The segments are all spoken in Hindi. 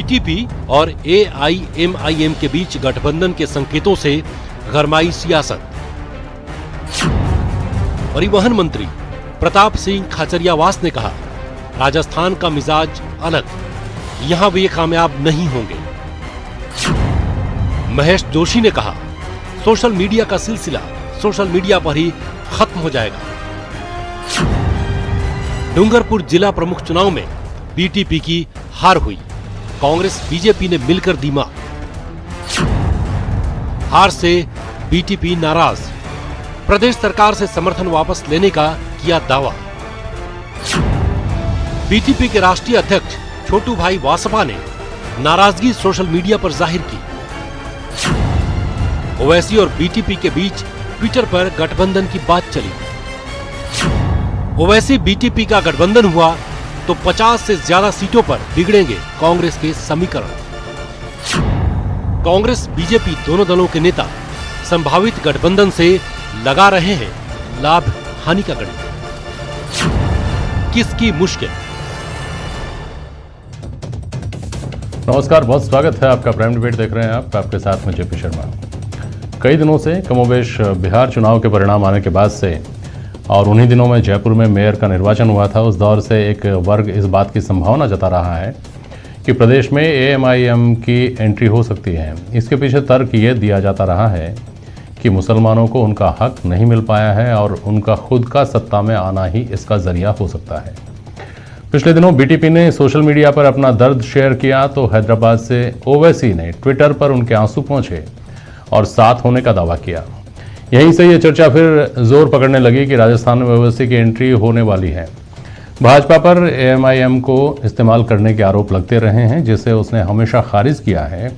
बीटीपी और एआईएमआईएम के बीच गठबंधन के संकेतों से गरमाई सियासत। परिवहन मंत्री प्रताप सिंह खाचरियावास ने कहा, राजस्थान का मिजाज अलग, यहां वे कामयाब नहीं होंगे। महेश जोशी ने कहा, सोशल मीडिया का सिलसिला सोशल मीडिया पर ही खत्म हो जाएगा। डूंगरपुर जिला प्रमुख चुनाव में बीटीपी की हार हुई, कांग्रेस बीजेपी ने मिलकर दी मात। हार से बीटीपी नाराज, प्रदेश सरकार से समर्थन वापस लेने का किया दावा। बीटीपी के राष्ट्रीय अध्यक्ष छोटू भाई वासपा ने नाराजगी सोशल मीडिया पर जाहिर की। ओवैसी और बीटीपी के बीच ट्विटर पर गठबंधन की बात चली। ओवैसी बीटीपी का गठबंधन हुआ तो 50 से ज्यादा सीटों पर बिगड़ेंगे कांग्रेस के समीकरण। कांग्रेस बीजेपी दोनों दलों के नेता संभावित गठबंधन से लगा रहे हैं लाभ हानि का गणित। किसकी मुश्किल? नमस्कार, बहुत स्वागत है आपका। प्राइम डिबेट देख रहे हैं आप, आपके साथ में जेपी शर्मा। कई दिनों से कमोबेश बिहार चुनाव के परिणाम आने के बाद से और उन्हीं दिनों में जयपुर में मेयर का निर्वाचन हुआ था, उस दौर से एक वर्ग इस बात की संभावना जता रहा है कि प्रदेश में एएमआईएम की एंट्री हो सकती है। इसके पीछे तर्क ये दिया जाता रहा है कि मुसलमानों को उनका हक नहीं मिल पाया है और उनका खुद का सत्ता में आना ही इसका जरिया हो सकता है। पिछले दिनों बीटीपी ने सोशल मीडिया पर अपना दर्द शेयर किया तो हैदराबाद से ओवैसी ने ट्विटर पर उनके आंसू पहुंचे और साथ होने का दावा किया। यहीं से ये चर्चा फिर जोर पकड़ने लगी कि राजस्थान में ओवैसी की एंट्री होने वाली है। भाजपा पर एएमआईएम को इस्तेमाल करने के आरोप लगते रहे हैं, जिसे उसने हमेशा खारिज किया है।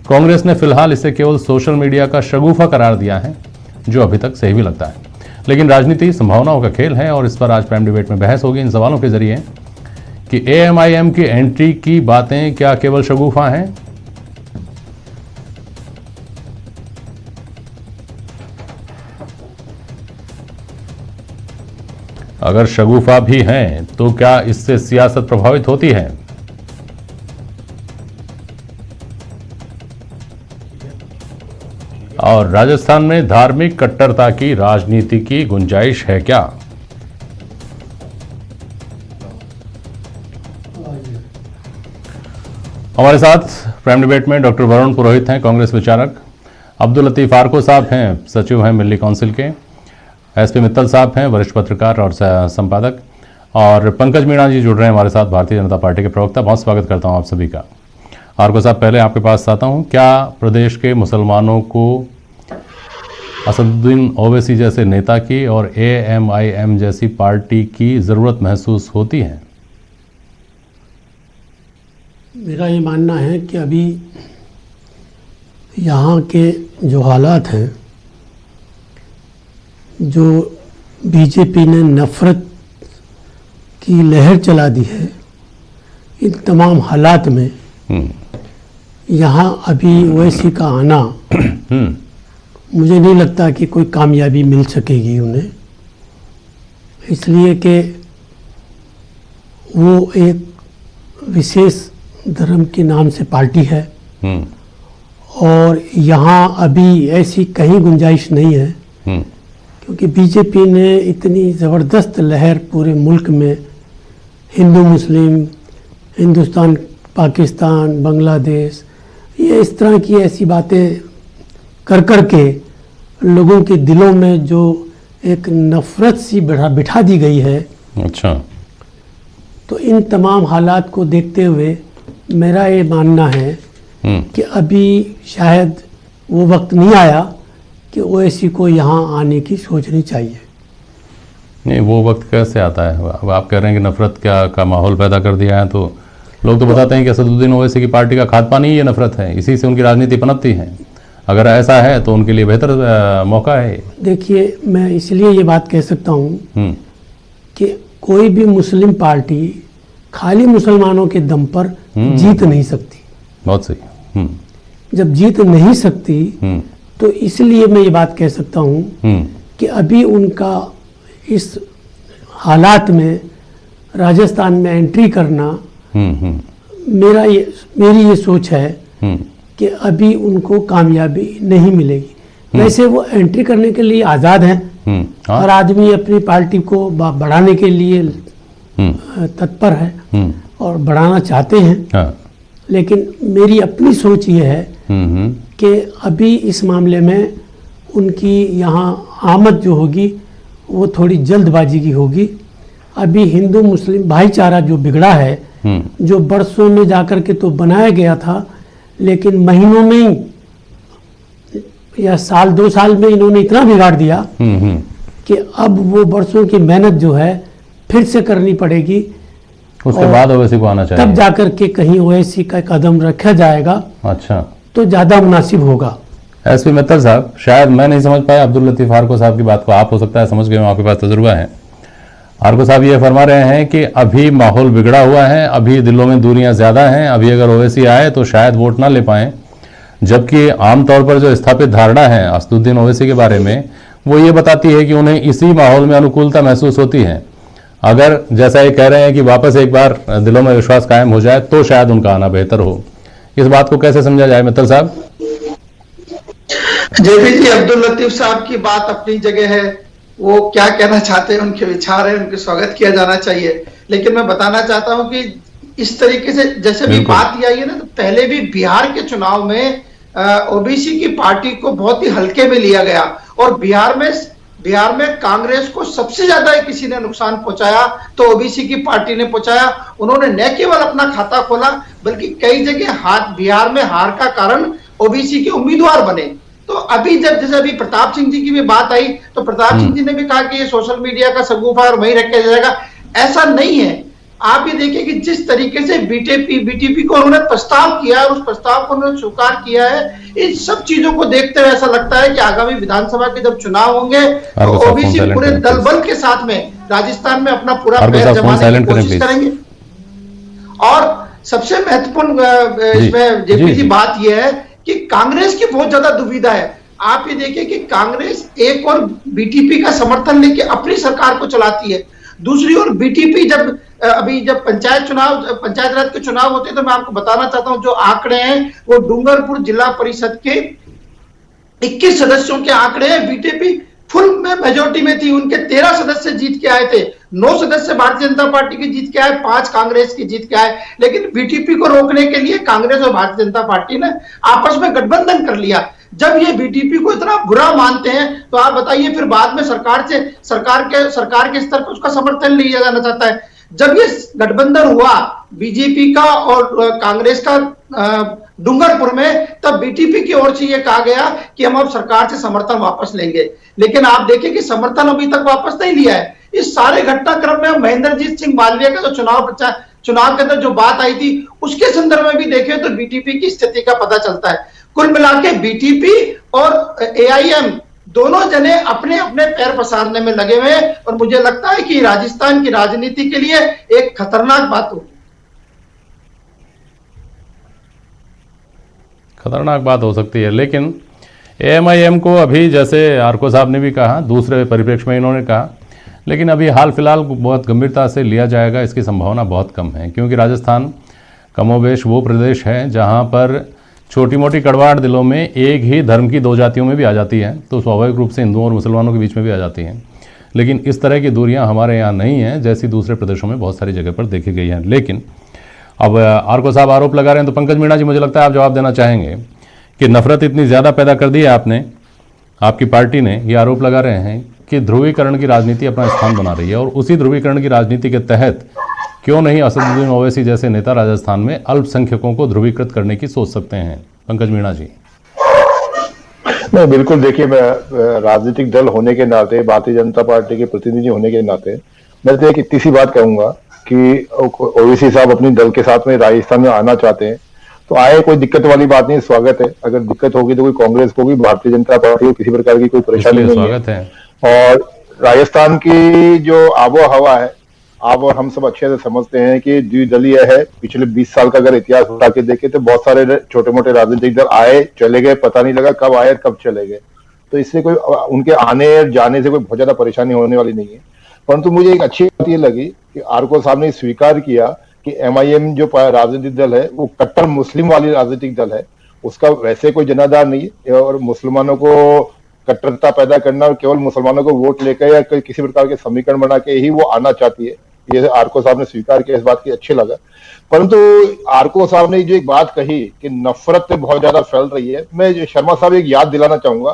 कांग्रेस ने फिलहाल इसे केवल सोशल मीडिया का शगुफा करार दिया है, जो अभी तक सही भी लगता है। लेकिन राजनीति संभावनाओं का खेल है और इस पर आज प्राइम डिबेट में बहस होगी इन सवालों के जरिए कि एएमआईएम की एंट्री की बातें क्या केवल शगुफा हैं? अगर शगुफा भी हैं तो क्या इससे सियासत प्रभावित होती है? और राजस्थान में धार्मिक कट्टरता की राजनीति की गुंजाइश है क्या? हमारे साथ प्राइम डिबेट में डॉक्टर वरुण पुरोहित हैं, कांग्रेस विचारक। अब्दुल लतीफ आर्को साहब हैं, सचिव हैं मिल्ली काउंसिल के। एसपी मित्तल साहब हैं, वरिष्ठ पत्रकार और संपादक। और पंकज मीणा जी जुड़ रहे हैं हमारे साथ, भारतीय जनता पार्टी के प्रवक्ता। बहुत स्वागत करता हूं आप सभी का। आर्को साहब, पहले आपके पास आता हूं, क्या प्रदेश के मुसलमानों को असदुद्दीन ओवैसी जैसे नेता की और एएमआईएम जैसी पार्टी की ज़रूरत महसूस होती है? मेरा ये मानना है कि अभी यहाँ के जो हालात हैं, जो बीजेपी ने नफरत की लहर चला दी है, इन तमाम हालात में यहाँ अभी ओवैसी का आना मुझे नहीं लगता कि कोई कामयाबी मिल सकेगी उन्हें, इसलिए कि वो एक विशेष धर्म के नाम से पार्टी है और यहाँ अभी ऐसी कहीं गुंजाइश नहीं है, क्योंकि बीजेपी ने इतनी ज़बरदस्त लहर पूरे मुल्क में हिंदू मुस्लिम, हिंदुस्तान पाकिस्तान, बांग्लादेश, ये इस तरह की ऐसी बातें कर कर के लोगों के दिलों में जो एक नफरत सी बिठा दी गई है। अच्छा, तो इन तमाम हालात को देखते हुए मेरा ये मानना है कि अभी शायद वो वक्त नहीं आया कि ओवैसी को यहाँ आने की सोचनी चाहिए। नहीं, वो वक्त कैसे आता है? अब आप कह रहे हैं कि नफरत का माहौल पैदा कर दिया है, तो लोग तो बताते हैं कि असदुद्दीन ओवैसी की पार्टी का खाद पानी ही ये नफरत है, इसी से उनकी राजनीति पनपती है। अगर ऐसा है तो उनके लिए बेहतर मौका है। देखिए, मैं इसलिए ये बात कह सकता हूँ कि कोई भी मुस्लिम पार्टी खाली मुसलमानों के दम पर जीत नहीं सकती। बहुत सही। जब जीत नहीं सकती तो इसलिए मैं ये बात कह सकता हूँ कि अभी उनका इस हालात में राजस्थान में एंट्री करना मेरी ये सोच है कि अभी उनको कामयाबी नहीं मिलेगी। वैसे वो एंट्री करने के लिए आज़ाद हैं और आदमी अपनी पार्टी को बढ़ाने के लिए तत्पर है और बढ़ाना चाहते हैं। लेकिन मेरी अपनी सोच ये है कि अभी इस मामले में उनकी यहाँ आमद जो होगी वो थोड़ी जल्दबाजी की होगी। अभी हिंदू मुस्लिम भाईचारा जो बिगड़ा है, जो बरसों में जाकर के तो बनाया गया था, लेकिन महीनों में ही या साल 2 साल में इन्होंने इतना बिगाड़ दिया कि अब वो बरसों की मेहनत जो है फिर से करनी पड़ेगी। उसके बाद ओवैसी को आना चाहिए, तब जाकर के कहीं ओवैसी का कदम रखा जाएगा। अच्छा, तो ज़्यादा मुनासिब होगा। एसपी मित्तल साहब, शायद मैं नहीं समझ पाया अब्दुल लतीफ आर्को साहब की बात को, आप हो सकता है समझ गए, आपके पास तजुर्बा है। आर्को साहब ये फरमा रहे हैं कि अभी माहौल बिगड़ा हुआ है, अभी दिलों में दूरियां ज़्यादा हैं, अभी अगर ओवैसी आए तो शायद वोट ना ले पाएं, जबकि आमतौर पर जो स्थापित धारणा है असदुद्दीन ओवैसी के बारे में वो ये बताती है कि उन्हें इसी माहौल में अनुकूलता महसूस होती है। अगर जैसा ये कह रहे हैं कि वापस एक बार दिलों में विश्वास कायम हो जाए तो शायद उनका आना बेहतर हो। इस बात को कैसे समझा जाए मित्तल साहब? जेपी जी, अब्दुल लतीफ साहब की बात अपनी जगह है, वो क्या कहना चाहते हैं, उनके विचार है, उनके स्वागत किया जाना चाहिए। लेकिन मैं बताना चाहता हूं कि इस तरीके से जैसे भी बात आई है ना, तो पहले भी बिहार के चुनाव में ओबीसी की पार्टी को बहुत ही हल्के में लिया गया और बिहार में कांग्रेस को सबसे ज्यादा किसी ने नुकसान पहुंचाया तो ओबीसी की पार्टी ने पहुंचाया। उन्होंने न केवल अपना खाता खोला बल्कि कई जगह बिहार में हार का कारण ओबीसी के उम्मीदवार बने। तो अभी जैसे अभी प्रताप सिंह जी की भी बात आई तो प्रताप सिंह जी ने भी कहा कि ये सोशल मीडिया का सगुफा और वहीं रखा जाएगा। ऐसा नहीं है। आप ये देखिए कि जिस तरीके से बीटीपी को उन्होंने प्रस्ताव किया और उस प्रस्ताव को उन्होंने स्वीकार किया है, इन सब चीजों को देखते हुए ऐसा लगता है कि आगामी विधानसभा के जब चुनाव होंगे तो ओबीसी पूरे दल बल के साथ में राजस्थान में अपना पूरा पैर जमाने की कोशिश करेंगे। और सबसे महत्वपूर्ण इसमें जेपी जी बात यह है कि कांग्रेस की बहुत ज्यादा दुविधा है। आप ये देखिए कि कांग्रेस एक और बीटीपी का समर्थन लेके अपनी सरकार को चलाती है, दूसरी ओर बीटीपी जब पंचायत राज के चुनाव होते हैं तो मैं आपको बताना चाहता हूं जो आंकड़े हैं वो डूंगरपुर जिला परिषद के 21 सदस्यों के आंकड़े हैं। बीटीपी फुल में मेजोरिटी में थी, उनके 13 सदस्य जीत के आए थे, 9 सदस्य भारतीय जनता पार्टी की जीत के आए, 5 कांग्रेस की जीत के आए। लेकिन बीटीपी को रोकने के लिए कांग्रेस और भारतीय जनता पार्टी ने आपस में गठबंधन कर लिया। जब ये बीटीपी को इतना बुरा मानते हैं तो आप बताइए फिर बाद में सरकार के स्तर पर उसका समर्थन लिया जाना चाहता है। जब ये गठबंधन हुआ बीजेपी का और कांग्रेस का डूंगरपुर में, तब बीटीपी की ओर से ये कहा गया कि हम अब सरकार से समर्थन वापस लेंगे। लेकिन आप देखें कि समर्थन अभी तक वापस नहीं लिया है। इस सारे घटनाक्रम में महेंद्रजीत सिंह मालवीय का जो चुनाव के अंदर जो बात आई थी उसके संदर्भ में भी देखें तो बीटीपी की स्थिति का पता चलता है। कुल मिला के बीटीपी और एआईएम दोनों जने अपने अपने पैर पसारने में लगे हुए हैं और मुझे लगता है कि राजस्थान की राजनीति के लिए एक खतरनाक बात होगी। खतरनाक बात हो सकती है, लेकिन एएमआईएम को अभी जैसे आर्को साहब ने भी कहा, दूसरे परिप्रेक्ष्य में इन्होंने कहा, लेकिन अभी हाल फिलहाल बहुत गंभीरता से लिया जाएगा इसकी संभावना बहुत कम है, क्योंकि राजस्थान कमोबेश वो प्रदेश है जहां पर छोटी मोटी कड़वाहट दिलों में एक ही धर्म की 2 जातियों में भी आ जाती है, तो स्वाभाविक रूप से हिंदुओं और मुसलमानों के बीच में भी आ जाती हैं। लेकिन इस तरह की दूरियां हमारे यहाँ नहीं हैं जैसी दूसरे प्रदेशों में बहुत सारी जगह पर देखी गई हैं। लेकिन अब आर्को साहब आरोप लगा रहे हैं, तो पंकज मीणा जी मुझे लगता है आप जवाब देना चाहेंगे कि नफरत इतनी ज़्यादा पैदा कर दी है आपने, आपकी पार्टी ने ये आरोप लगा रहे हैं कि ध्रुवीकरण की राजनीति अपना स्थान बना रही है, और उसी ध्रुवीकरण की राजनीति के तहत क्यों नहीं असदुद्दीन ओवैसी जैसे नेता राजस्थान में अल्पसंख्यकों को ध्रुवीकृत करने की सोच सकते हैं? पंकज मीणा जी। नहीं, बिल्कुल। देखिए, मैं राजनीतिक दल होने के नाते, भारतीय जनता पार्टी के प्रतिनिधि होने के नाते मैं तो एक इतनी सी बात कहूंगा कि ओवैसी साहब अपनी दल के साथ में राजस्थान में आना चाहते हैं तो आए, कोई दिक्कत वाली बात नहीं, स्वागत है। अगर दिक्कत होगी तो कोई कांग्रेस को भी, भारतीय जनता पार्टी को किसी प्रकार की कोई परेशानी नहीं है। और राजस्थान की जो आबो हवा है, आप और हम सब अच्छे से समझते हैं कि द्विदलीय है। पिछले 20 साल का अगर इतिहास उठा के देखें तो बहुत सारे छोटे मोटे राजनीतिक दल आए चले गए, पता नहीं लगा कब आए कब चले गए। तो इससे कोई उनके आने जाने से कोई बहुत ज्यादा परेशानी होने वाली नहीं है। परंतु मुझे एक अच्छी बात ये लगी कि आर्को साहब ने स्वीकार किया कि MIM जो राजनीतिक दल है वो कट्टर मुस्लिम वाली राजनीतिक दल है, उसका वैसे कोई जनाधार नहीं है, और मुसलमानों को कट्टरता पैदा करना और केवल मुसलमानों को वोट लेकर या किसी प्रकार के समीकरण बना के ही वो आना चाहती है। ये आरको साहब ने स्वीकार किया, इस बात की अच्छी लगा। परंतु आरको साहब ने जो एक बात कही कि नफरत बहुत ज्यादा फैल रही है, मैं शर्मा साहब एक याद दिलाना चाहूंगा,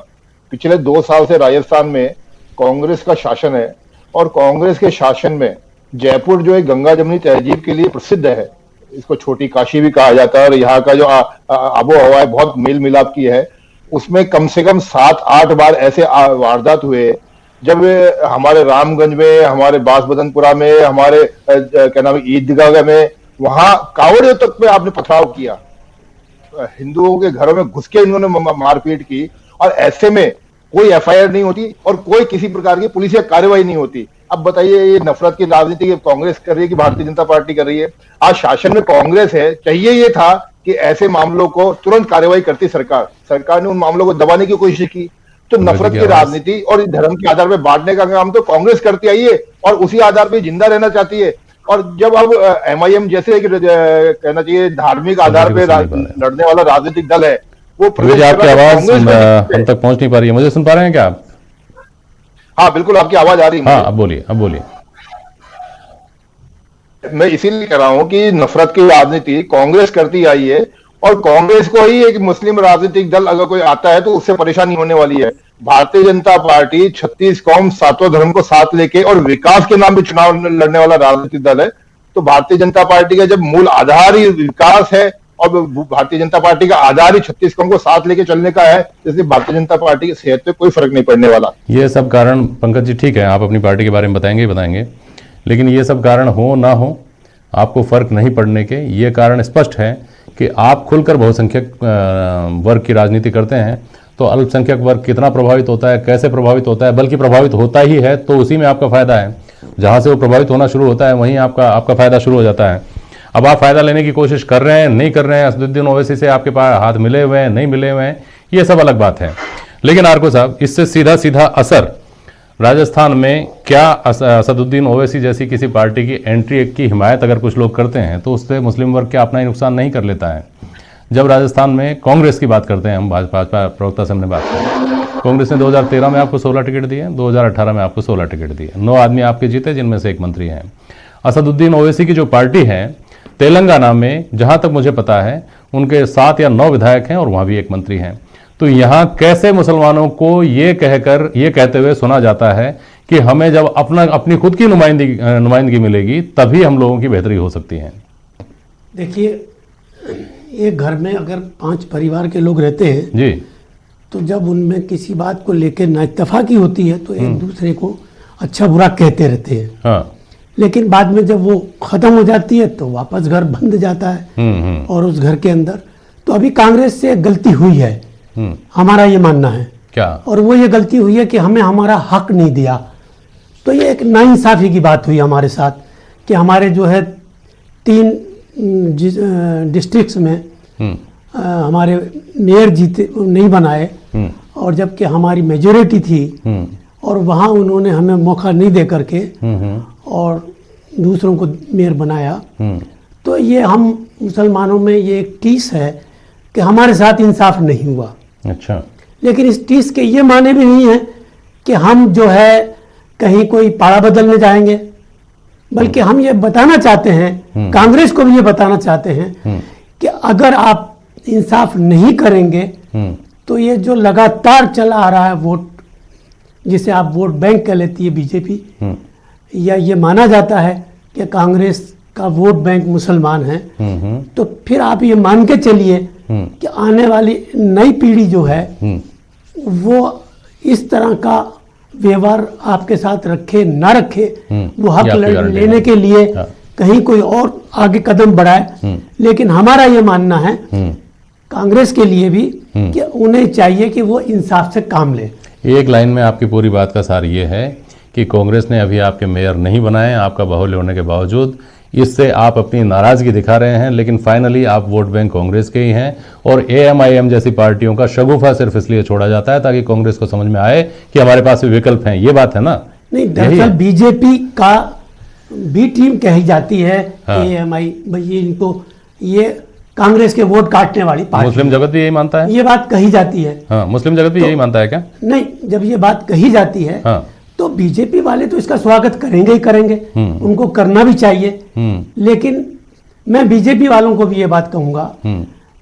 पिछले 2 साल से राजस्थान में कांग्रेस का शासन है, और कांग्रेस के शासन में जयपुर जो है गंगा जमुनी तहजीब के लिए प्रसिद्ध है, इसको छोटी काशी भी कहा जाता है, और यहाँ का जो आबो हवा है बहुत मेल मिलाप की है। उसमें कम से कम 7-8 बार ऐसे वारदात हुए जब हमारे रामगंज में, हमारे बांसबदनपुरा में, हमारे क्या नाम ईदगाह में, वहां कावड़ियों तक पे आपने पथराव किया, हिंदुओं के घरों में घुस के इन्होंने मारपीट की, और ऐसे में कोई FIR नहीं होती और कोई किसी प्रकार की पुलिस कार्रवाई नहीं होती। अब बताइए ये नफरत की राजनीति कांग्रेस कर रही है कि भारतीय जनता पार्टी कर रही है? आज शासन में कांग्रेस है, चाहिए ये था कि ऐसे मामलों को तुरंत कार्रवाई करती सरकार ने उन मामलों को दबाने की कोशिश की। तो नफरत की राजनीति और धर्म के आधार पर बांटने का काम तो कांग्रेस करती आई है और उसी आधार पर जिंदा रहना चाहती है। और जब अब MIM जैसे कहना चाहिए धार्मिक आधार पर लड़ने वाला राजनीतिक दल है, वो आपकी आवाज हम तक पहुंच नहीं पा रही है, मुझे सुन पा रहे हैं क्या आप? हाँ बिल्कुल, आपकी आवाज आ रही है। हाँ अब बोलिए। मैं इसीलिए कह रहा हूं कि नफरत की राजनीति कांग्रेस करती आई है, और कांग्रेस को ही एक मुस्लिम राजनीतिक दल अगर कोई आता है तो उससे परेशानी होने वाली है। भारतीय जनता पार्टी 36 कौम 7वां धर्म को साथ लेके और विकास के नाम पे चुनाव लड़ने वाला राजनीतिक दल है। तो भारतीय जनता पार्टी का जब मूल आधार ही विकास है और भारतीय जनता पार्टी का आधार ही 36 कौम को साथ लेके चलने का है, इसलिए भारतीय जनता पार्टी की सेहत पे कोई फर्क नहीं पड़ने वाला। ये सब कारण पंकज जी ठीक है, आप अपनी पार्टी के बारे में बताएंगे, लेकिन ये सब कारण हो ना हो आपको फर्क नहीं पड़ने के ये कारण स्पष्ट है कि आप खुलकर बहुसंख्यक वर्ग की राजनीति करते हैं, तो अल्पसंख्यक वर्ग कितना प्रभावित होता है, कैसे प्रभावित होता है, बल्कि प्रभावित होता ही है तो उसी में आपका फायदा है। जहां से वो प्रभावित होना शुरू होता है वहीं आपका फायदा शुरू हो जाता है। अब आप फायदा लेने की कोशिश कर रहे हैं, नहीं कर रहे हैं, असदुद्दीन ओवैसी से आपके पास हाथ मिले हुए हैं, नहीं मिले हुए हैं, ये सब अलग बात है। लेकिन आरको साहब, इससे सीधा सीधा असर राजस्थान में क्या असदुद्दीन ओवैसी जैसी किसी पार्टी की एंट्री की हिमायत अगर कुछ लोग करते हैं तो उससे मुस्लिम वर्ग क्या अपना ही नुकसान नहीं कर लेता है? जब राजस्थान में कांग्रेस की बात करते हैं, हम भाजपा प्रवक्ता से हमने बात की, कांग्रेस ने 2013 में आपको 16 टिकट दिए, 2018 में आपको 16 टिकट दिए, 9 आदमी आपके जीते जिनमें से एक मंत्री हैं। असदुद्दीन ओवैसी की जो पार्टी है तेलंगाना में, जहां तक मुझे पता है उनके 7 या 9 विधायक हैं और वहां भी एक मंत्री हैं। तो यहां कैसे मुसलमानों को ये कहते हुए सुना जाता है कि हमें जब अपनी खुद की नुमाइंदगी मिलेगी तभी हम लोगों की बेहतरी हो सकती है? देखिए, एक घर में अगर 5 परिवार के लोग रहते हैं जी, तो जब उनमें किसी बात को लेकर नाइत्तेफाकी होती है तो एक दूसरे को अच्छा बुरा कहते रहते हैं। हाँ। लेकिन बाद में जब वो खत्म हो जाती है तो वापस घर बंद जाता है और उस घर के अंदर। तो अभी कांग्रेस से गलती हुई है, हमारा ये मानना है क्या, और वो ये गलती हुई है कि हमें हमारा हक नहीं दिया। तो ये एक नाइंसाफी की बात हुई हमारे साथ कि हमारे जो है 3 डिस्ट्रिक्ट्स में हमारे मेयर जीते नहीं बनाए, और जबकि हमारी मेजोरिटी थी और वहाँ उन्होंने हमें मौका नहीं दे करके और दूसरों को मेयर बनाया। तो ये हम मुसलमानों में ये एक टीस है कि हमारे साथ इंसाफ नहीं हुआ। अच्छा। लेकिन इस टीस के ये माने भी नहीं है कि हम जो है कहीं कोई पाड़ा बदलने जाएंगे, बल्कि हम ये बताना चाहते हैं, कांग्रेस को भी ये बताना चाहते हैं कि अगर आप इंसाफ नहीं करेंगे तो ये जो लगातार चला आ रहा है वोट, जिसे आप वोट बैंक कह लेती है बीजेपी, या ये माना जाता है कि कांग्रेस का वोट बैंक मुसलमान है, तो फिर आप ये मान के चलिए कि आने वाली नई पीढ़ी जो है वो इस तरह का व्यवहार आपके साथ रखे ना रखे, वो हक लेने के लिए कहीं कोई और आगे कदम बढ़ाए। लेकिन हमारा ये मानना है कांग्रेस के लिए भी कि उन्हें चाहिए कि वो इंसाफ से काम ले। एक लाइन में आपकी पूरी बात का सार ये है कि कांग्रेस ने अभी आपके मेयर नहीं बनाए आपका बाहुल्य होने के बावजूद, इससे आप अपनी नाराजगी दिखा रहे हैं, लेकिन फाइनली आप वोट बैंक कांग्रेस के ही हैं। और AMIM जैसी पार्टियों का शगुफा सिर्फ इसलिए छोड़ा जाता है ताकि कांग्रेस को समझ में आए कि हमारे पास भी विकल्प हैं। ये बात है ना? नहीं, दरअसल बीजेपी का बी टीम कही जाती है हाँ। AMI, भाई इनको ये कांग्रेस के वोट काटने वाली पार्टी। मुस्लिम जगत भी यही मानता है? ये बात कही जाती है। हाँ, मुस्लिम जगत भी यही मानता है क्या? नहीं, जब ये बात कही जाती है हाँ। तो बीजेपी वाले तो इसका स्वागत करेंगे ही करेंगे, उनको करना भी चाहिए। लेकिन मैं बीजेपी वालों को भी ये बात कहूंगा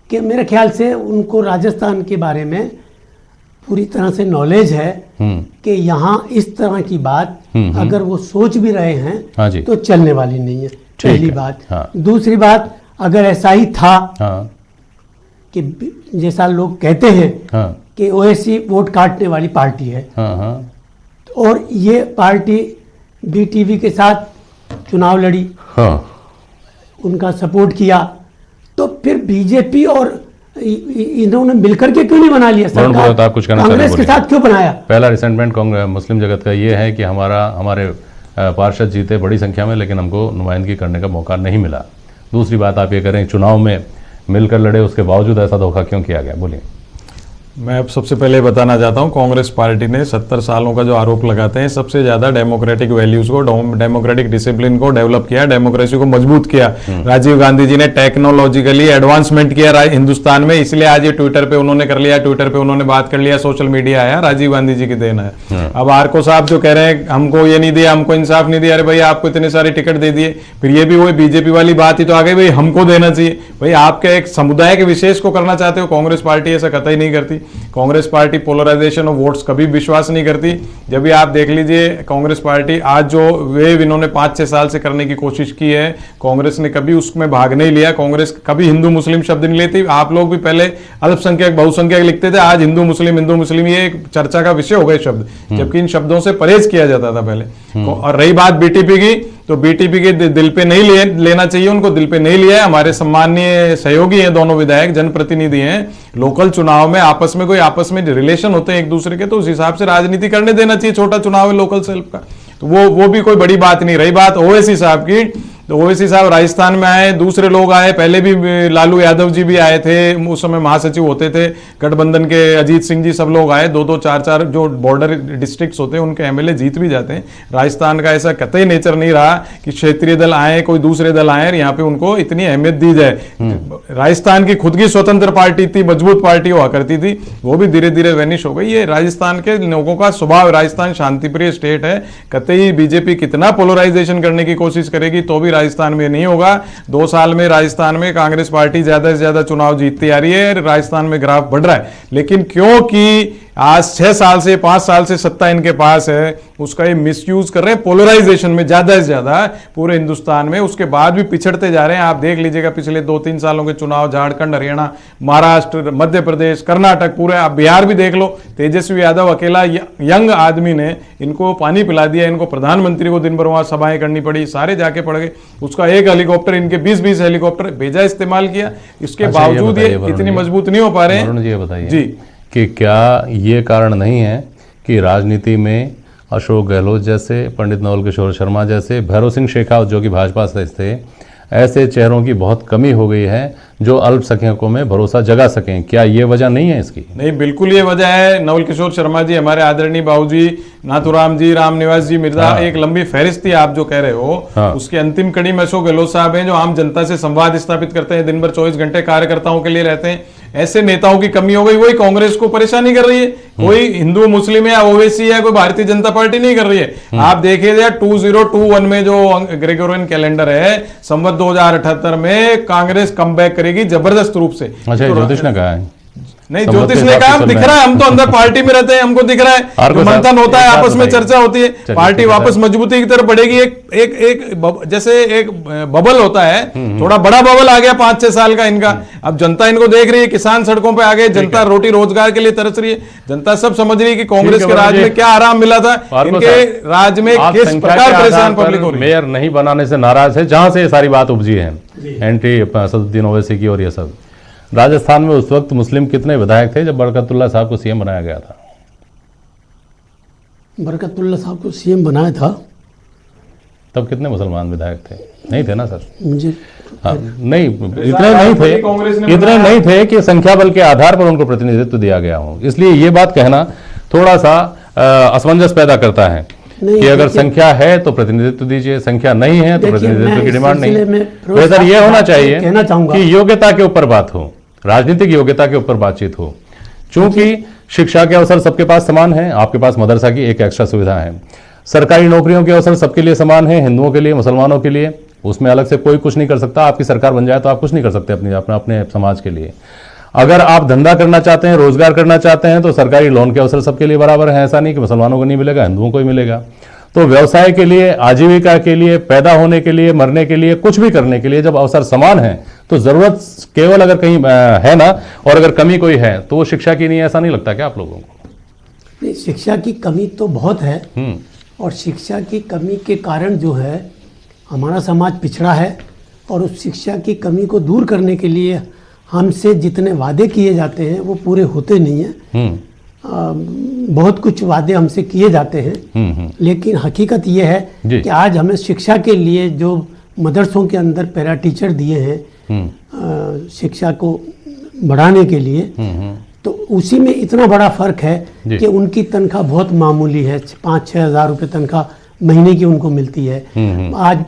कि मेरे ख्याल से उनको राजस्थान के बारे में पूरी तरह से नॉलेज है कि यहाँ इस तरह की बात अगर वो सोच भी रहे हैं हाँ जी। तो चलने वाली नहीं है, पहली है। बात। हाँ। दूसरी बात, अगर ऐसा ही था हाँ। कि जैसा लोग कहते हैं हाँ। कि ओवैसी वोट काटने वाली पार्टी है, हाँ। हाँ। और ये पार्टी BTV के साथ चुनाव लड़ी, हाँ। उनका सपोर्ट किया, तो फिर बीजेपी और इन्होंने मिलकर के क्यों नहीं बना लिया वरुण पुरोहित, आप कुछ कहना चाह रहे हैं? कांग्रेस के साथ क्यों बनाया? पहला रिसेंटमेंट कांग्रेस मुस्लिम जगत का ये है कि हमारे पार्षद जीते बड़ी संख्या में, लेकिन हमको नुमाइंदगी करने का मौका नहीं मिला। दूसरी बात आप ये करें, चुनाव में मिलकर लड़े, उसके बावजूद ऐसा धोखा क्यों किया गया? बोलिए। मैं अब सबसे पहले बताना चाहता हूं, कांग्रेस पार्टी ने 70 सालों का जो आरोप लगाते हैं, सबसे ज्यादा डेमोक्रेटिक वैल्यूज को, डेमोक्रेटिक डिसिप्लिन को डेवलप किया, डेमोक्रेसी को मजबूत किया। राजीव गांधी जी ने टेक्नोलॉजिकली एडवांसमेंट किया हिंदुस्तान में, इसलिए आज ये ट्विटर पे उन्होंने कर लिया, ट्विटर पे उन्होंने बात कर लिया, सोशल मीडिया आया, राजीव गांधी जी की देन है। अब आरको साहब जो कह रहे हैं हमको ये नहीं दिया, हमको इंसाफ नहीं दिया, अरे भाई आपको इतने सारे टिकट दे दिए, फिर ये भी वही बीजेपी वाली बात ही तो आ गई, भाई हमको देना चाहिए। भाई आपके एक समुदाय के विशेष को करना चाहते हो, कांग्रेस पार्टी ऐसा कतई नहीं करती। Congress party polarisation of votes कभी विश्वास नहीं करती। जब भी आप देख लीजिए, कांग्रेस पार्टी आज जो वेव इन्होंने 5-6 साल से करने की कोशिश की है, कांग्रेस ने कभी उसमें भाग नहीं लिया। कांग्रेस कभी हिंदू मुस्लिम शब्द नहीं लेती। आप लोग भी पहले अल्पसंख्यक बहुसंख्यक लिखते थे, आज हिंदू मुस्लिम ये एक चर्चा का विषय हो गए शब्द, जबकि इन शब्दों से परहेज किया जाता था पहले। और रही बात बीटीपी की, तो बीटीपी के दिल पे नहीं लेना चाहिए, उनको दिल पे नहीं लिया है। हमारे सम्माननीय सहयोगी हैं दोनों विधायक, जनप्रतिनिधि हैं। लोकल चुनाव में आपस में रिलेशन होते हैं एक दूसरे के, तो उस हिसाब से राजनीति करने देना चाहिए। छोटा चुनाव है लोकल सेल्फ का, तो वो भी कोई बड़ी बात नहीं। रही बात ओवैसी साहब की, तो ओवैसी साहब राजस्थान में आए, दूसरे लोग आए, पहले भी लालू यादव जी भी आए थे, उस समय महासचिव होते थे गठबंधन के, अजीत सिंह जी, सब लोग आए। 2-2, 4-4 जो बॉर्डर डिस्ट्रिक्ट्स होते हैं उनके एमएलए जीत भी जाते हैं। राजस्थान का ऐसा कतई नेचर नहीं रहा कि क्षेत्रीय दल आए, कोई दूसरे दल आए और यहाँ पे उनको इतनी अहमियत दी जाए। राजस्थान की खुद की स्वतंत्र पार्टी थी, मजबूत पार्टी हुआ करती थी, वो भी धीरे धीरे वेनिश हो गई। ये राजस्थान के लोगों का स्वभाव, राजस्थान शांतिप्रिय स्टेट है। कतई बीजेपी कितना पोलराइजेशन करने की कोशिश करेगी तो भी राजस्थान में नहीं होगा। 2 साल में राजस्थान में कांग्रेस पार्टी ज्यादा से ज्यादा चुनाव जीतती आ रही है, राजस्थान में ग्राफ बढ़ रहा है। लेकिन क्योंकि आज 6 साल से 5 साल से सत्ता इनके पास है, उसका ये मिसयूज कर रहे हैं पोलराइजेशन में ज्यादा से ज्यादा पूरे हिंदुस्तान में। उसके बाद भी पिछड़ते जा रहे हैं। आप देख लीजिएगा पिछले 2-3 सालों के चुनाव, झारखंड, हरियाणा, महाराष्ट्र, मध्य प्रदेश, कर्नाटक, पूरे आप बिहार भी देख लो। तेजस्वी यादव अकेला यंग आदमी ने इनको पानी पिला दिया। इनको प्रधानमंत्री को दिन भर वहां सभाएं करनी पड़ी, सारे जाके पड़ गए। उसका एक हेलीकॉप्टर, इनके 20-20 हेलीकॉप्टर भेजा, इस्तेमाल किया। इसके बावजूद ये इतनी मजबूत नहीं हो पा रहे हैं। ये बताइए जी कि क्या ये कारण नहीं है कि राजनीति में अशोक गहलोत जैसे, पंडित नवल किशोर शर्मा जैसे, भैरव सिंह शेखावत जो कि भाजपा से थे, ऐसे चेहरों की बहुत कमी हो गई है जो अल्पसंख्यकों में भरोसा जगा सकें? क्या ये वजह नहीं है इसकी? नहीं, बिल्कुल ये वजह है। नवल किशोर शर्मा जी, हमारे आदरणीय बाबूजी, नाथुराम जी, रामनिवास जी, मिर्जा, एक लंबी फहरिस्त थी आप जो कह रहे हो। उसके अंतिम कड़ी में अशोक गहलोत साहब हैं, जो आम जनता से संवाद स्थापित करते हैं, दिन भर 24 घंटे कार्यकर्ताओं के लिए रहते हैं। ऐसे नेताओं की कमी हो गई, वही कांग्रेस को परेशानी कर रही है। कोई हिंदू मुस्लिम या ओवैसी या कोई भारतीय जनता पार्टी नहीं कर रही है। आप देखिए 2021 में जो ग्रेगोरियन कैलेंडर है, संवत 2078 में कांग्रेस कमबैक करेगी जबरदस्त रूप से। अच्छा, ज्योतिष ने कहा है? नहीं, ज्योतिष ने कहा, दिख रहा है, हम तो अंदर पार्टी में रहते हैं, हमको दिख रहा है। मंथन होता है, आपस में चर्चा होती है, पार्टी वापस मजबूती की तरफ बढ़ेगी। जैसे एक बबल होता है, थोड़ा बड़ा बबल आ गया 5-6 साल का इनका। अब जनता इनको देख रही है, किसान सड़कों पे आ गए, जनता रोटी रोजगार के लिए तरस रही है, जनता सब समझ रही है कि कांग्रेस के राज में क्या आराम मिला था, इनके राज में किस प्रकार परेशान पब्लिक हो रही है। मेयर नहीं बनाने से नाराज है, जहां से ये सारी बात उपजी है, एंटी सदुद्दीन ओवैसी की और ये सब। राजस्थान में उस वक्त मुस्लिम कितने विधायक थे जब बरकतुल्ला साहब को सीएम बनाया गया था? बरकतुल्ला साहब को सीएम बनाया था तब कितने मुसलमान विधायक थे? नहीं थे ना सर? मुझे नहीं, इतने नहीं थे कि संख्या बल के आधार पर उनको प्रतिनिधित्व दिया गया हो। इसलिए ये बात कहना थोड़ा सा असमंजस पैदा करता है। नहीं, कि अगर देखिए- संख्या है तो प्रतिनिधित्व दीजिए, संख्या नहीं है तो देखिए, प्रतिनिधित्व मैं की इस डिमांड नहीं सिलसिले में है। फिरोज बेहतर साहब ये से होना बात चाहिए कहना चाहूंगा कि योग्यता के ऊपर बात हो, राजनीतिक योग्यता के ऊपर बातचीत हो। चूंकि शिक्षा के अवसर सबके पास समान है, आपके पास मदरसा की एक एक्स्ट्रा सुविधा है। सरकारी नौकरियों के अवसर सबके लिए समान है, हिंदुओं के लिए, मुसलमानों के लिए, उसमें अलग से कोई कुछ नहीं कर सकता। आपकी सरकार बन जाए तो आप कुछ नहीं कर सकते अपने समाज के लिए। अगर आप धंधा करना चाहते हैं, रोजगार करना चाहते हैं, तो सरकारी लोन के अवसर सबके लिए बराबर है। ऐसा नहीं कि मुसलमानों को नहीं मिलेगा, हिंदुओं को ही मिलेगा। तो व्यवसाय के लिए, आजीविका के लिए, पैदा होने के लिए, मरने के लिए, कुछ भी करने के लिए जब अवसर समान है, तो जरूरत केवल अगर कहीं है ना, और अगर कमी कोई है तो वो शिक्षा की नहीं है। ऐसा नहीं लगता क्या आप लोगों को? नहीं, शिक्षा की कमी तो बहुत है, और शिक्षा की कमी के कारण जो है हमारा समाज पिछड़ा है, और उस शिक्षा की कमी को दूर करने के लिए हमसे जितने वादे किए जाते हैं वो पूरे होते नहीं हैं। बहुत कुछ वादे हमसे किए जाते हैं, लेकिन हकीकत ये है कि आज हमें शिक्षा के लिए जो मदरसों के अंदर पैरा टीचर दिए हैं शिक्षा को बढ़ाने के लिए, तो उसी में इतना बड़ा फर्क है कि उनकी तनख्वाह बहुत मामूली है। 5-6 हज़ार रुपये तनख्वाह महीने की उनको मिलती है। आज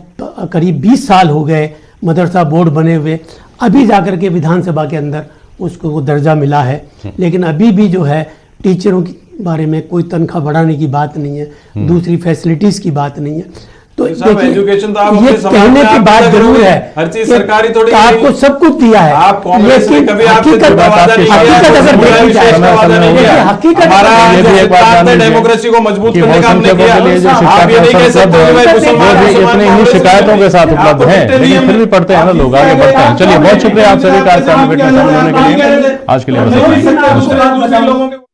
करीब 20 साल हो गए मदरसा बोर्ड बने हुए, अभी जाकर के विधानसभा के अंदर उसको वो दर्जा मिला है, लेकिन अभी भी जो है टीचरों के बारे में कोई तनख्वाह बढ़ाने की बात नहीं है, दूसरी फैसिलिटीज की बात नहीं है। तो एजुकेशन तो आप ये अपने समाज कहने में की आप बात अलग जरूर रहोगे। है, हर चीज कि सरकारी थोड़ी आपको सब कुछ दिया है, आप कांग्रेस में लेकिन कभी आपसे हकीकत झूठा वादा नहीं किया, हकीकत अगर समुदाय देखी विशेष जाए, का वादा नहीं किया। हकीकत हमारा ये भी एक बात सिद्धांत है जान लीजिए डेमोक्रेसी को मजबूत कि करने का हमने बहुसंख्यकों किया। के लिए जो शिक्षा आप ये के नहीं कह अवसर सकते उपलब्ध मैं है, मुसलमान वो भी मुसलमान इतनी ही कांग्रेस शिकायतों के साथ उपलब्ध आपको है, कितने लेकिन दिए फिर भी पढ़ते हैं ना लोग, आगे बढ़ते हैं। चलिए, बहुत शुक्रिया आप सभी कार्यक्रम में शामिल होने के लिए। आज के लिए बस इतना ही। नमस्कार। दूसरे लोगों के